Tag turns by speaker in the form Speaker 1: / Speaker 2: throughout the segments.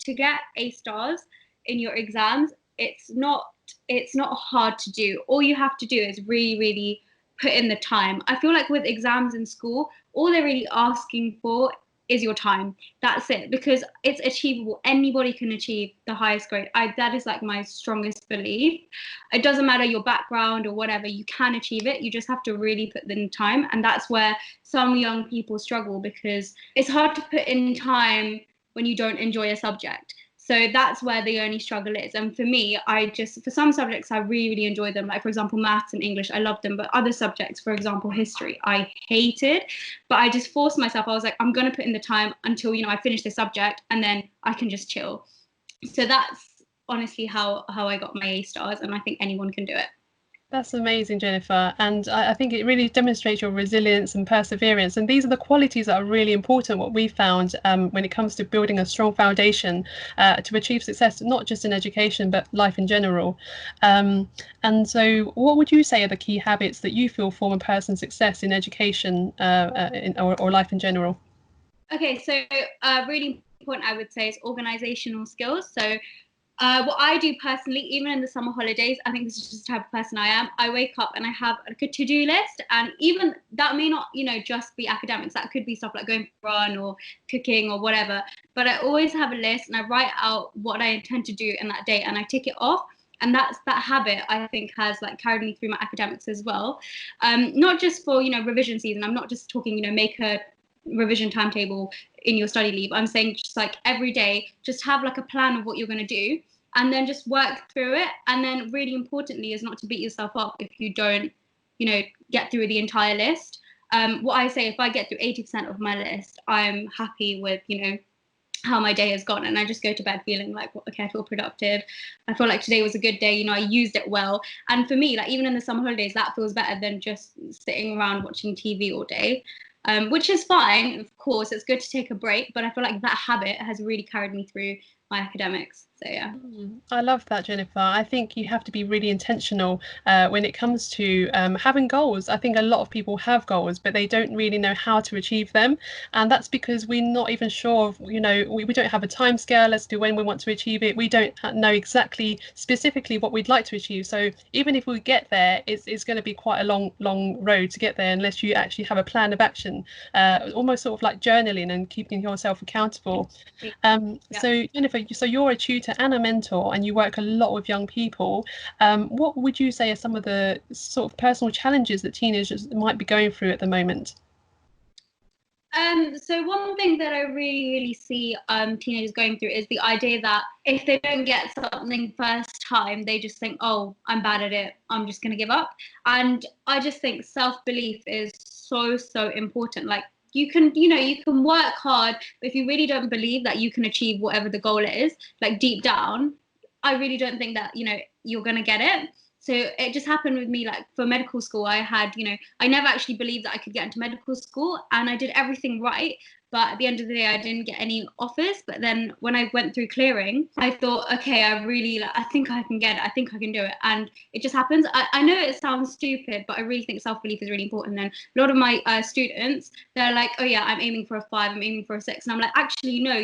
Speaker 1: to get A stars in your exams, it's not hard to do. All you have to do is really, really put in the time. I feel like with exams in school, all they're really asking for is your time. That's it, because it's achievable. Anybody can achieve the highest grade. That is like my strongest belief. It doesn't matter your background or whatever, you can achieve it. You just have to really put in time. And that's where some young people struggle, because it's hard to put in time when you don't enjoy a subject. So that's where the only struggle is. And for me, for some subjects, I really, really enjoy them. Like, for example, maths and English, I love them. But other subjects, for example, history, I hated. But I just forced myself. I was like, I'm going to put in the time until, I finish this subject, and then I can just chill. So that's honestly how I got my A stars. And I think anyone can do it.
Speaker 2: That's amazing, Jennifer. And I think it really demonstrates your resilience and perseverance. And these are the qualities that are really important, what we found when it comes to building a strong foundation to achieve success, not just in education, but life in general. And so what would you say are the key habits that you feel form a person's success in education or life in general?
Speaker 1: Okay, so really important, I would say, is organisational skills. So what I do personally, even in the summer holidays, I think this is just the type of person I am. I wake up and I have like a to-do list, and even that may not, just be academics. That could be stuff like going for a run or cooking or whatever. But I always have a list, and I write out what I intend to do in that day, and I tick it off. And that habit, I think, has like carried me through my academics as well. Not just for, revision season. I'm not just talking, make a revision timetable in your study leave. I'm saying just like every day, just have like a plan of what you're going to do, and then just work through it. And then really importantly is not to beat yourself up if you don't, get through the entire list. What I say, if I get through 80% of my list, I'm happy with, how my day has gone, and I just go to bed feeling like, okay, I feel productive. I feel like today was a good day, I used it well. And for me, like even in the summer holidays, that feels better than just sitting around watching TV all day. Which is fine, of course, it's good to take a break, but I feel like that habit has really carried me through my academics. So yeah.
Speaker 2: I love that, Jennifer. I think you have to be really intentional when it comes to having goals. I think a lot of people have goals, but they don't really know how to achieve them. And that's because we're not even sure of, we don't have a time scale as to when we want to achieve it. We don't know exactly specifically what we'd like to achieve. So even if we get there, it's going to be quite a long road to get there unless you actually have a plan of action, almost sort of like journaling and keeping yourself accountable. So Jennifer, so you're a tutor and a mentor, and you work a lot with young people. What would you say are some of the sort of personal challenges that teenagers might be going through at the moment?
Speaker 1: So one thing that I really see teenagers going through is the idea that if they don't get something first time, they just think, oh, I'm bad at it, I'm just going to give up. And I just think self-belief is so important. Like you can work hard, but if you really don't believe that you can achieve whatever the goal is, like deep down, I really don't think that, you're going to get it. So it just happened with me, like for medical school, I had, I never actually believed that I could get into medical school, and I did everything right. But at the end of the day, I didn't get any offers. But then when I went through clearing, I thought, okay, I think I can get it. I think I can do it. And it just happens. I know it sounds stupid, but I really think self-belief is really important. And a lot of my students, they're like, oh yeah, I'm aiming for a 5, I'm aiming for a 6. And I'm like, actually, no,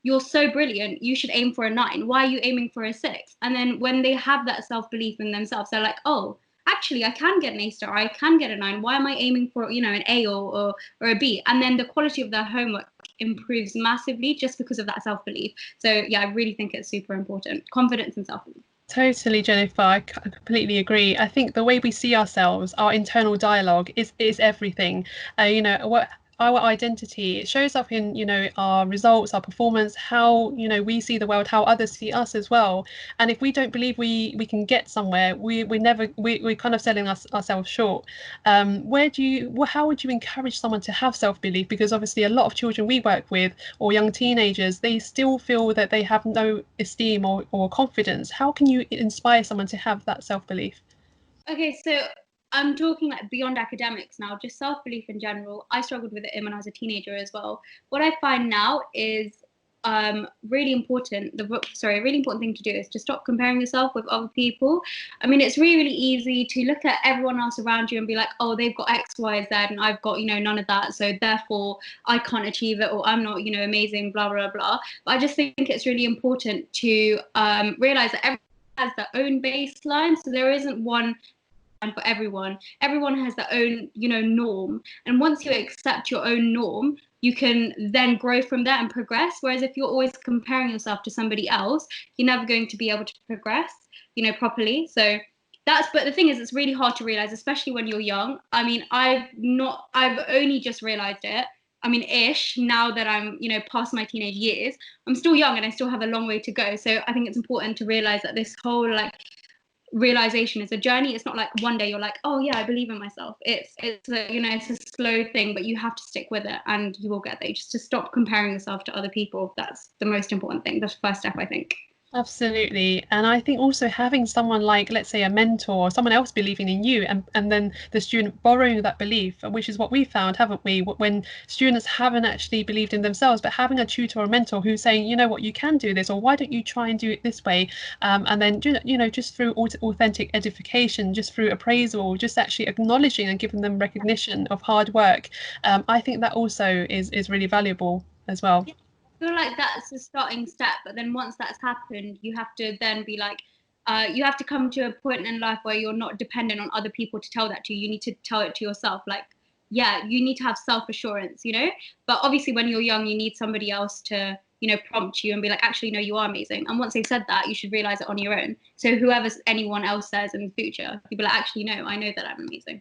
Speaker 1: you're so brilliant, you should aim for a 9. Why are you aiming for a 6? And then when they have that self-belief in themselves, they're like, oh, actually, I can get an A star, I can get a 9. Why am I aiming for, an A or a B? And then the quality of their homework improves massively just because of that self-belief. So yeah, I really think it's super important. Confidence and self-belief.
Speaker 2: Totally, Jennifer. I completely agree. I think the way we see ourselves, our internal dialogue is everything. What our identity, it shows up in, our results, our performance, how, we see the world, how others see us as well. And if we don't believe we can get somewhere, we're kind of selling ourselves short. How would you encourage someone to have self-belief? Because obviously a lot of children we work with, or young teenagers, they still feel that they have no esteem or confidence. How can you inspire someone to have that self-belief?
Speaker 1: Okay, so I'm talking like beyond academics now, just self-belief in general. I struggled with it when I was a teenager as well. What I find now is really important. Really important thing to do is to stop comparing yourself with other people. I mean, it's really, really easy to look at everyone else around you and be like, oh, they've got X, Y, Z, and I've got, none of that. So therefore, I can't achieve it, or I'm not, amazing, blah, blah, blah. But I just think it's really important to realize that everyone has their own baseline. So there isn't one for everyone. Everyone has their own, norm. And once you accept your own norm, you can then grow from there and progress. Whereas if you're always comparing yourself to somebody else, you're never going to be able to progress, properly. So but the thing is, it's really hard to realize, especially when you're young. I mean, I've only just realized it. I mean, now that I'm, past my teenage years. I'm still young and I still have a long way to go. So I think it's important to realize that this whole realization is a journey. It's not like one day you're like, oh yeah, I believe in myself. It's it's a slow thing, but you have to stick with it and you will get there. Just to stop comparing yourself to other people. That's the most important thing. That's the first step, I think.
Speaker 2: Absolutely. And I think also having someone like, let's say, a mentor or someone else believing in you, and then the student borrowing that belief, which is what we found, haven't we? When students haven't actually believed in themselves, but having a tutor or mentor who's saying, you know what, you can do this, or why don't you try and do it this way? And then, just through authentic edification, just through appraisal, just actually acknowledging and giving them recognition of hard work. I think that also is really valuable as well.
Speaker 1: I feel like that's the starting step, but then once that's happened, you have to then be like, you have to come to a point in life where you're not dependent on other people to tell that to you. You need to tell it to yourself. Like, yeah, you need to have self-assurance, but obviously when you're young, you need somebody else to, prompt you and be like, actually, no, you are amazing. And once they've said that, you should realize it on your own. So whoever anyone else says in the future, you'll be like, actually, no, I know that I'm amazing,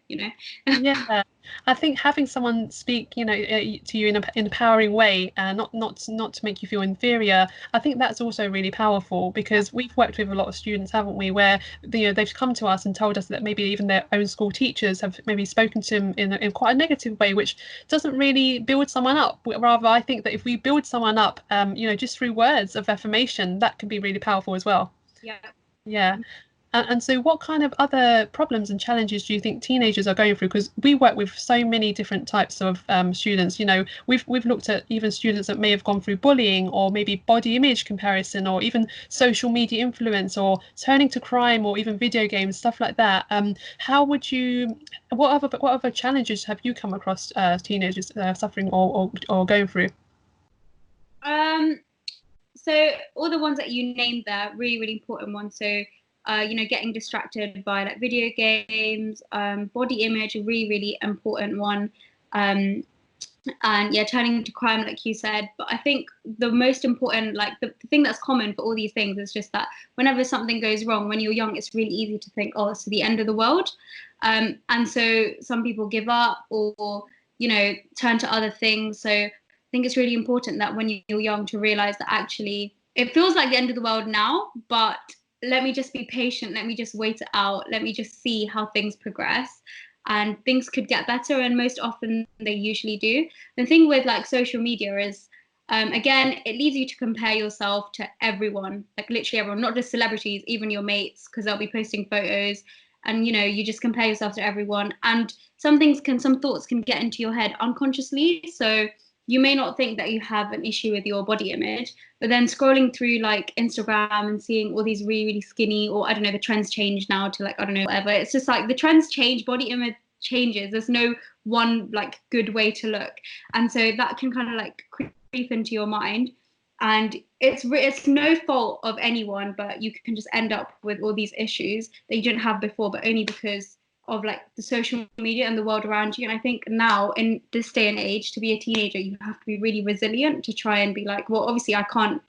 Speaker 2: Yeah, I think having someone speak, to you in an empowering way, not to make you feel inferior. I think that's also really powerful, because we've worked with a lot of students, haven't we, where they've come to us and told us that maybe even their own school teachers have maybe spoken to them in quite a negative way, which doesn't really build someone up. Rather, I think that if we build someone up, just through words of affirmation, that can be really powerful as well.
Speaker 1: Yeah.
Speaker 2: Yeah. And so what kind of other problems and challenges do you think teenagers are going through? Because we work with so many different types of students. We've looked at even students that may have gone through bullying, or maybe body image comparison, or even social media influence, or turning to crime, or even video games, stuff like that. What other challenges have you come across teenagers suffering or going through?
Speaker 1: So all the ones that you named there, really, really important ones. So getting distracted by like video games, body image, a really, really important one. And yeah, turning to crime, like you said. But I think the most important, like the thing that's common for all these things is just that whenever something goes wrong, when you're young, it's really easy to think, oh, it's the end of the world. And so some people give up, or turn to other things. So I think it's really important that when you're young to realize that actually it feels like the end of the world now, but let me just be patient. Let me just wait it out. Let me just see how things progress. And things could get better. And most often they usually do. The thing with like social media is, again, it leads you to compare yourself to everyone, like literally everyone, not just celebrities, even your mates, because they'll be posting photos. And you just compare yourself to everyone. And some thoughts can get into your head unconsciously. So you may not think that you have an issue with your body image, but then scrolling through like Instagram and seeing all these really, really skinny, or I don't know, the trends change now to like, I don't know, whatever. It's just like the trends change, body image changes. There's no one like good way to look. And so that can kind of like creep into your mind. And it's no fault of anyone, but you can just end up with all these issues that you didn't have before, but only because of like the social media and the world around you. And I think now in this day and age, to be a teenager, you have to be really resilient to try and be like, well, obviously I can't,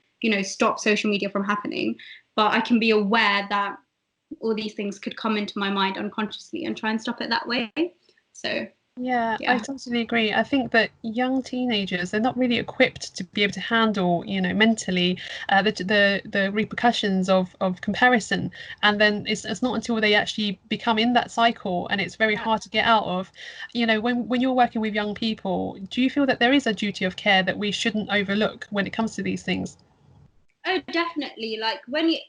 Speaker 1: stop social media from happening, but I can be aware that all these things could come into my mind unconsciously and try and stop it that way. So
Speaker 2: Yeah, I totally agree. I think that young teenagers, they're not really equipped to be able to handle, mentally, the repercussions of comparison. And then it's not until they actually become in that cycle, and it's very hard to get out of. When you're working with young people, do you feel that there is a duty of care that we shouldn't overlook when it comes to these things?
Speaker 1: Oh, definitely. Like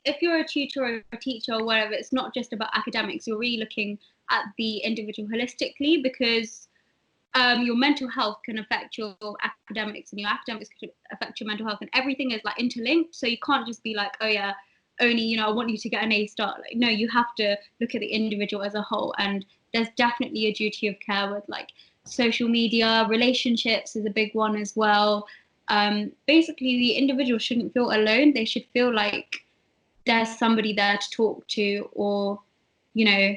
Speaker 1: if you're a tutor or a teacher or whatever, it's not just about academics. You're really looking at the individual holistically, because your mental health can affect your academics, and your academics can affect your mental health, and everything is like interlinked. So you can't just be like, oh yeah, only, you know, I want you to get an A star. Like, no, you have to look at the individual as a whole. And there's definitely a duty of care with like social media. Relationships is a big one as well. Basically, the individual shouldn't feel alone. They should feel like there's somebody there to talk to, or, you know,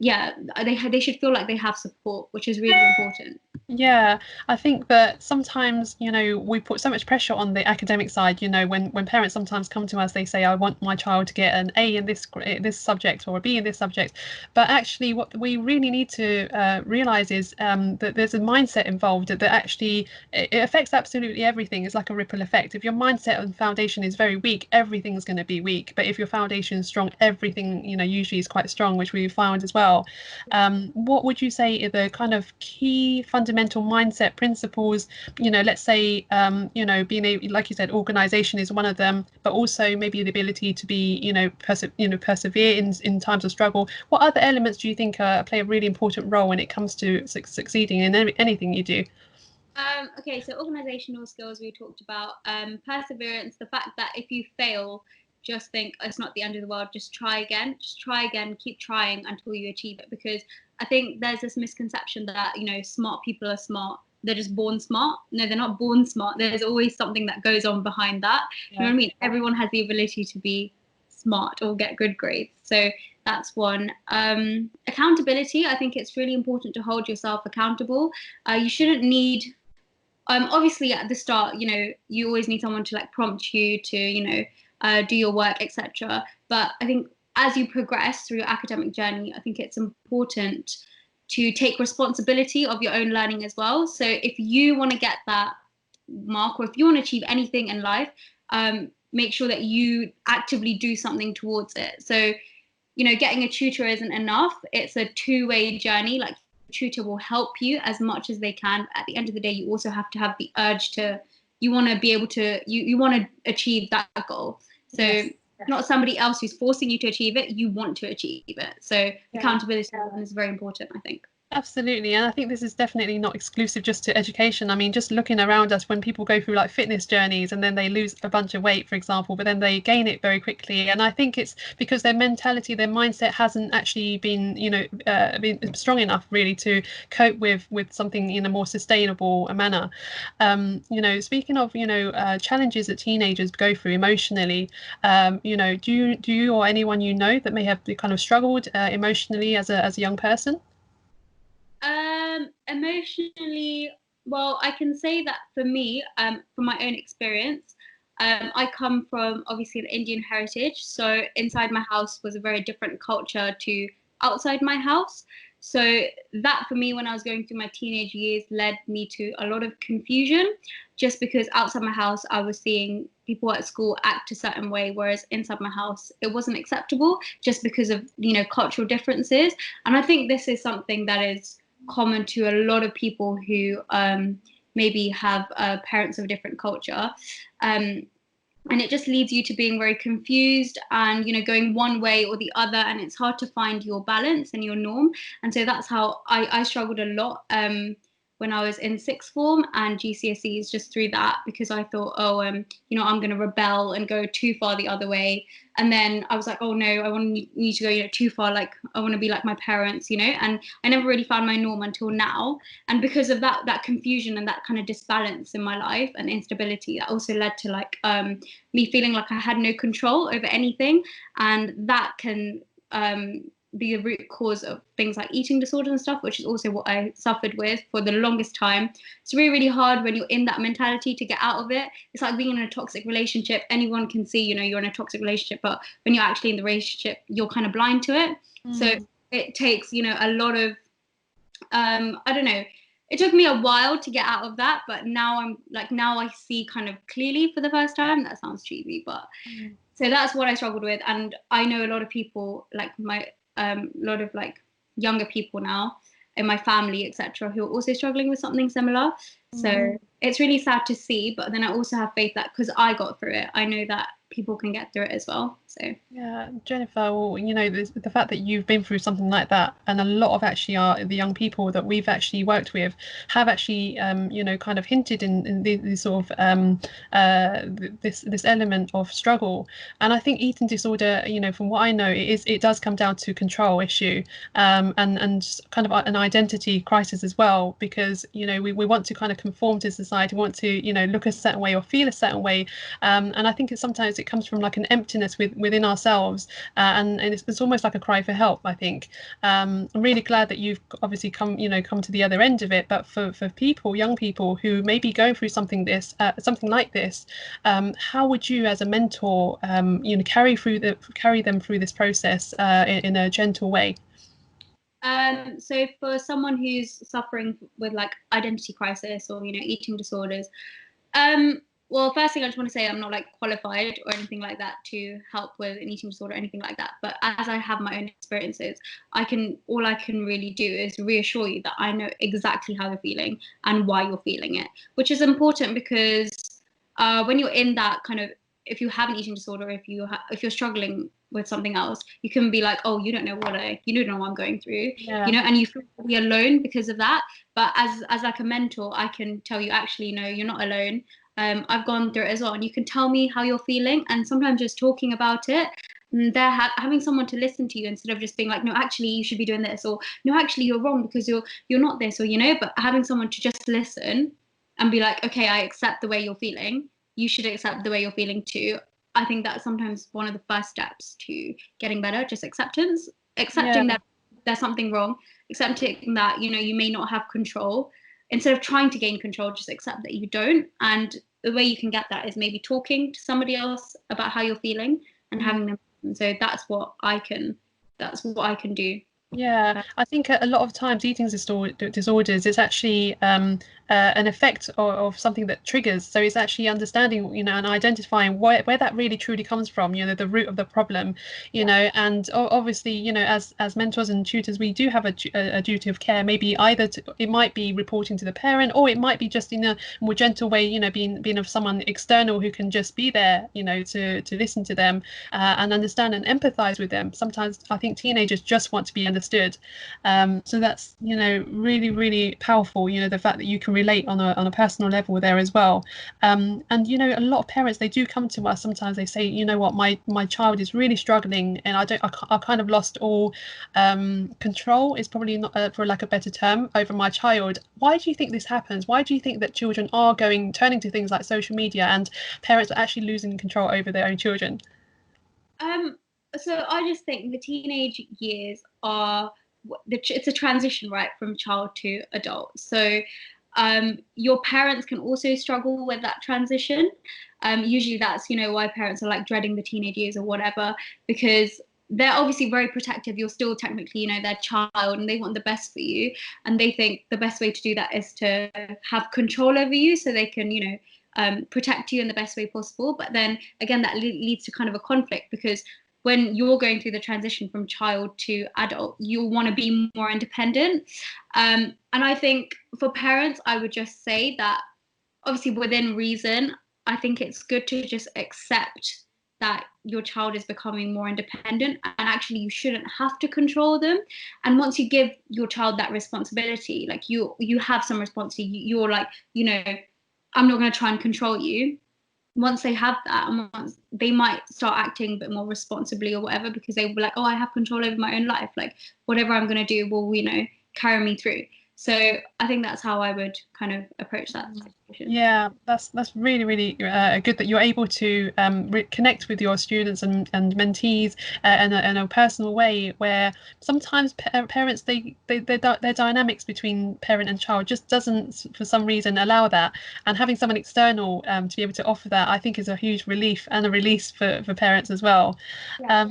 Speaker 1: yeah, they should feel like they have support, which is really important.
Speaker 2: Yeah, I think that sometimes, you know, we put so much pressure on the academic side. You know, when parents sometimes come to us, they say, I want my child to get an A in this subject or a B in this subject. But actually, what we really need to realize is that there's a mindset involved that actually it affects absolutely everything. It's like a ripple effect. If your mindset and foundation is very weak, everything's going to be weak. But if your foundation is strong, everything, you know, usually is quite strong, which we found as well. What would you say are the kind of key fundamental mindset principles? You know, let's say, you know, being a, like you said, organization is one of them, but also maybe the ability to be, you know, persevere in times of struggle. What other elements do you think play a really important role when it comes to succeeding in anything you do?
Speaker 1: Okay, so organizational skills we talked about, perseverance, the fact that if you fail, just think it's not the end of the world, just try again, keep trying until you achieve it. Because I think there's this misconception that, you know, smart people are smart, they're just born smart. No, they're not born smart. There's always something that goes on behind that. You know what I mean? Everyone has the ability to be smart or get good grades. So that's one. Accountability, I think it's really important to hold yourself accountable. You shouldn't need, obviously at the start, you know, you always need someone to like prompt you to, you know, do your work, etc. But I think as you progress through your academic journey, I think it's important to take responsibility of your own learning as well. So if you want to get that mark, or if you want to achieve anything in life, make sure that you actively do something towards it. So, you know, getting a tutor isn't enough. It's a two-way journey. Like, tutor will help you as much as they can. At the end of the day, you also have to have the urge to, you want to be able to, you want to achieve that goal. So yes, not somebody else who's forcing you to achieve it, you want to achieve it. So accountability is very important, I think.
Speaker 2: Absolutely. And I think this is definitely not exclusive just to education. I mean, just looking around us, when people go through like fitness journeys and then they lose a bunch of weight, for example, but then they gain it very quickly. And I think it's because their mentality, their mindset hasn't actually been, you know, been strong enough really to cope with something in a more sustainable manner. You know, speaking of, you know, challenges that teenagers go through emotionally, you know, do you or anyone you know that may have kind of struggled emotionally as a young person?
Speaker 1: Emotionally, well, I can say that for me, from my own experience, I come from obviously an Indian heritage. So inside my house was a very different culture to outside my house. So that for me, when I was going through my teenage years, led me to a lot of confusion, just because outside my house, I was seeing people at school act a certain way, whereas inside my house, it wasn't acceptable just because of, you know, cultural differences. And I think this is something that is common to a lot of people who maybe have parents of a different culture. And it just leads you to being very confused and, you know, going one way or the other, and it's hard to find your balance and your norm. And so that's how I struggled a lot when I was in sixth form and GCSEs, just through that, because I thought, oh, you know, I'm going to rebel and go too far the other way. And then I was like, oh no, I need to go, you know, too far. Like, I want to be like my parents, you know. And I never really found my norm until now. And because of that confusion and that kind of disbalance in my life and instability, that also led to like me feeling like I had no control over anything, and that can be the root cause of things like eating disorders and stuff, which is also what I suffered with for the longest time. It's really, really hard when you're in that mentality to get out of it. It's like being in a toxic relationship. Anyone can see, you know, you're in a toxic relationship, but when you're actually in the relationship, you're kind of blind to it. So it takes, you know, a lot of, I don't know, it took me a while to get out of that, but now now I see kind of clearly for the first time. That sounds cheesy, but so that's what I struggled with. And I know a lot of people, like lot of like younger people now in my family, etc., who are also struggling with something similar. So it's really sad to see, but then I also have faith that because I got through it, I know that people can get through it as well. So
Speaker 2: yeah, Jennifer, well, the fact that you've been through something like that, and a lot of actually the young people that we've actually worked with have actually, kind of hinted in the sort of this element of struggle. And I think eating disorder, from what I know, it does come down to control issue, and kind of an identity crisis as well, because we want to kind of conform to society, we want to look a certain way or feel a certain way, and I think sometimes it comes from like an emptiness within ourselves, and it's almost like a cry for help, I think. I'm really glad that you've obviously come to the other end of it, but for young people who may be going through something like this, how would you as a mentor carry them through this process in a gentle way?
Speaker 1: So for someone who's suffering with like identity crisis or eating disorders, well, first thing I just want to say, I'm not like qualified or anything like that to help with an eating disorder or anything like that. But as I have my own experiences, all I can really do is reassure you that I know exactly how you're feeling and why you're feeling it, which is important because when you're in that kind of, if you have an eating disorder, if you're struggling with something else, you can be like, oh, you don't know what I'm going through,
Speaker 2: Yeah.
Speaker 1: and you feel really alone because of that. But as like a mentor, I can tell you, actually, no, you're not alone. I've gone through it as well, and you can tell me how you're feeling, and sometimes just talking about it, they're having someone to listen to you instead of just being like, no, actually you should be doing this, or no, actually you're wrong because you're not this, or but having someone to just listen and be like, okay, I accept the way you're feeling, you should accept the way you're feeling too. I think that's sometimes one of the first steps to getting better, just accepting that there's something wrong, accepting that you may not have control. Instead of trying to gain control, just accept that you don't. And the way you can get that is maybe talking to somebody else about how you're feeling and having them. So that's what I can do.
Speaker 2: Yeah, I think a lot of times eating disorders is actually an effect of something that triggers. So it's actually understanding, and identifying where that really truly comes from, the root of the problem, and obviously, as mentors and tutors, we do have a duty of care. Maybe it might be reporting to the parent, or it might be just in a more gentle way, being of someone external who can just be there, to listen to them and understand and empathize with them. Sometimes I think teenagers just want to be understood. So that's really, really powerful, the fact that you can relate on a personal level there as well. And a lot of parents, they do come to us sometimes. They say, what, my child is really struggling, and I kind of lost all control, is probably not for lack of a better term, over my child. Why do you think this happens? Why do you think that children are turning to things like social media, and parents are actually losing control over their own children?
Speaker 1: So I just think the teenage years it's a transition, right, from child to adult. So your parents can also struggle with that transition. Usually that's why parents are like dreading the teenage years or whatever, because they're obviously very protective. You're still technically their child, and they want the best for you, and they think the best way to do that is to have control over you so they can protect you in the best way possible. But then again, that leads to kind of a conflict, because when you're going through the transition from child to adult, you'll want to be more independent. And I think for parents, I would just say that obviously within reason, I think it's good to just accept that your child is becoming more independent, and actually you shouldn't have to control them. And once you give your child that responsibility, like you have some responsibility, you're like, I'm not going to try and control you. Once they have that, and once they might start acting a bit more responsibly or whatever, because they were like, oh, I have control over my own life, like whatever I'm going to do will carry me through. So I think that's how I would kind of approach that situation.
Speaker 2: Yeah, that's really, really good that you're able to connect with your students and mentees in a personal way, where sometimes parents, their dynamics between parent and child just doesn't for some reason allow that, and having someone external to be able to offer that, I think, is a huge relief and a release for parents as well.
Speaker 1: Yeah.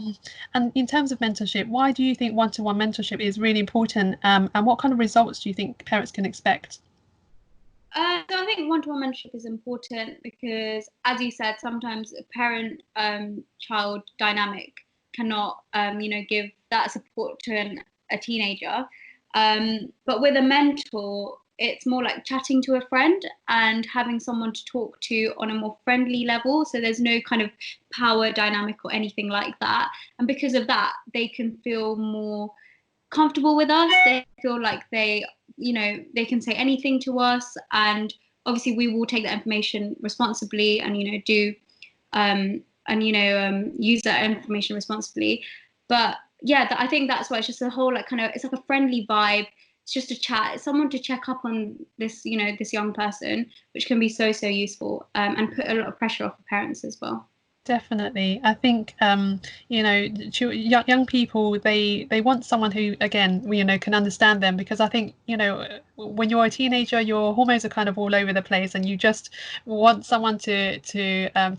Speaker 2: And in terms of mentorship, why do you think one-to-one mentorship is really important, and what kind of results do you think parents can expect?
Speaker 1: So I think one-to-one mentorship is important because, as you said, sometimes a parent-child dynamic cannot, give that support to a teenager. But with a mentor, it's more like chatting to a friend and having someone to talk to on a more friendly level. So there's no kind of power dynamic or anything like that. And because of that, they can feel more comfortable with us. They feel like they can say anything to us, and obviously we will take that information responsibly and do use that information responsibly. But yeah, I think that's why it's just a whole like kind of, it's like a friendly vibe. It's just a chat. It's someone to check up on this this young person, which can be so useful, and put a lot of pressure off the parents as well.
Speaker 2: Definitely. I think young people, they want someone who, again, can understand them, because I think when you're a teenager, your hormones are kind of all over the place, and you just want someone to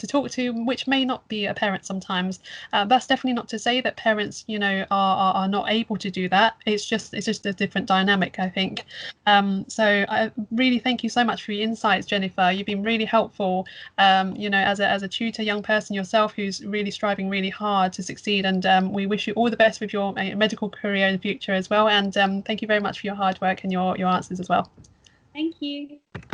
Speaker 2: talk to, which may not be a parent sometimes. That's definitely not to say that parents are not able to do that. It's just a different dynamic, I think. So I really thank you so much for your insights, Jennifer. You've been really helpful, as a tutor, young person yourself who's really striving really hard to succeed, and we wish you all the best with your medical career in the future as well, and thank you very much for your hard work and your answers as well.
Speaker 1: Thank you.